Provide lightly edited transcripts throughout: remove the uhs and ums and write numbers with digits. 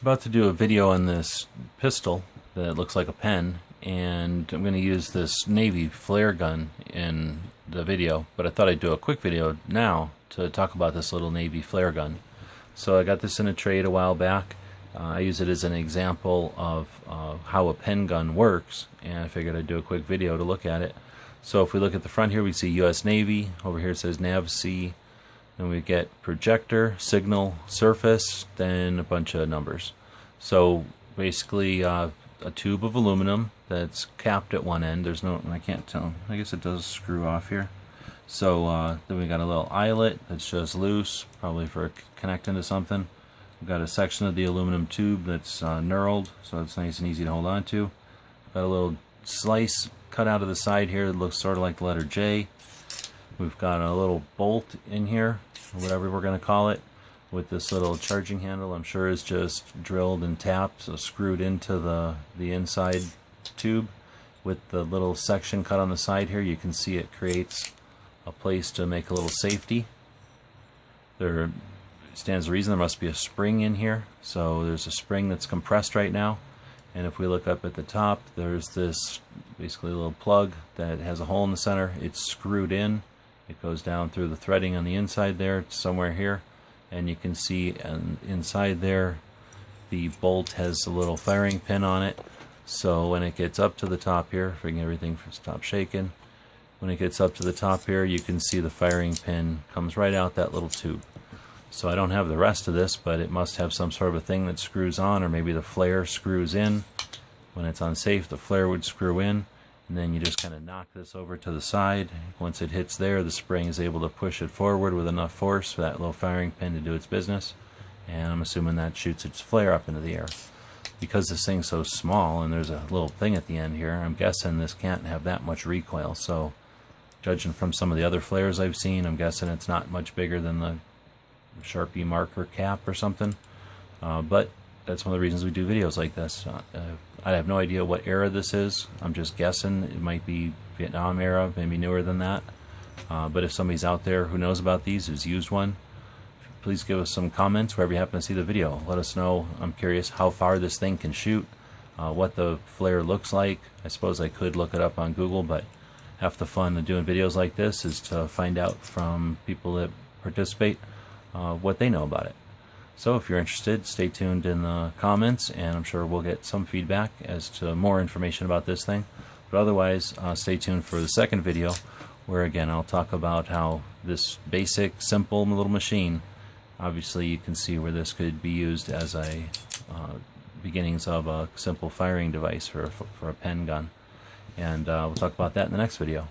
About to do a video on this pistol that looks like a pen, and I'm going to use this Navy flare gun in the video, but I thought I'd do a quick video now to talk about this little Navy flare gun. So I got this in a trade a while back. I use it as an example of how a pen gun works, and I figured I'd do a quick video to look at it. So if we look at the front here, we see US Navy. Over here it says NAVSEA. Then we get projector, signal, surface, then a bunch of numbers. So basically a tube of aluminum that's capped at one end. There's no, I can't tell, I guess it does screw off here. So then we got a little eyelet that's just loose, probably for connecting to something. We've got a section of the aluminum tube that's knurled, so it's nice and easy to hold on to. Got a little slice cut out of the side here that looks sort of like the letter J. We've got a little bolt in here, whatever we're going to call it, with this little charging handle. I'm sure is just drilled and tapped, so screwed into the inside tube. With the little section cut on the side here, you can see it creates a place to make a little safety. There stands to reason there must be a spring in here, so there's a spring that's compressed right now. And if we look up at the top, there's this basically a little plug that has a hole in the center. It's screwed in. It goes down through the threading on the inside there, somewhere here, and you can see inside there the bolt has a little firing pin on it. So when it gets up to the top here, if we can get everything stop shaking, when it gets up to the top here, you can see the firing pin comes right out that little tube. So I don't have the rest of this, but it must have some sort of a thing that screws on, or maybe the flare screws in. When it's unsafe, the flare would screw in, and then you just kind of knock this over to the side. Once it hits there, the spring is able to push it forward with enough force for that little firing pin to do its business, and I'm assuming that shoots its flare up into the air. Because this thing's so small and there's a little thing at the end here, I'm guessing this can't have that much recoil. So judging from some of the other flares I've seen, I'm guessing it's not much bigger than the Sharpie marker cap or something. But that's one of the reasons we do videos like this. I have no idea what era this is. I'm just guessing. It might be Vietnam era, maybe newer than that. But if somebody's out there who knows about these, who's used one, please give us some comments wherever you happen to see the video. Let us know. I'm curious how far this thing can shoot, what the flare looks like. I suppose I could look it up on Google, but half the fun of doing videos like this is to find out from people that participate what they know about it. So if you're interested, stay tuned in the comments, and I'm sure we'll get some feedback as to more information about this thing. But otherwise, stay tuned for the second video, where again I'll talk about how this basic, simple little machine, obviously you can see where this could be used as a beginnings of a simple firing device for a pen gun. And we'll talk about that in the next video.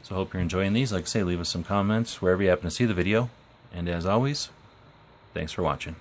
So I hope you're enjoying these. Like I say, leave us some comments wherever you happen to see the video. And as always, thanks for watching.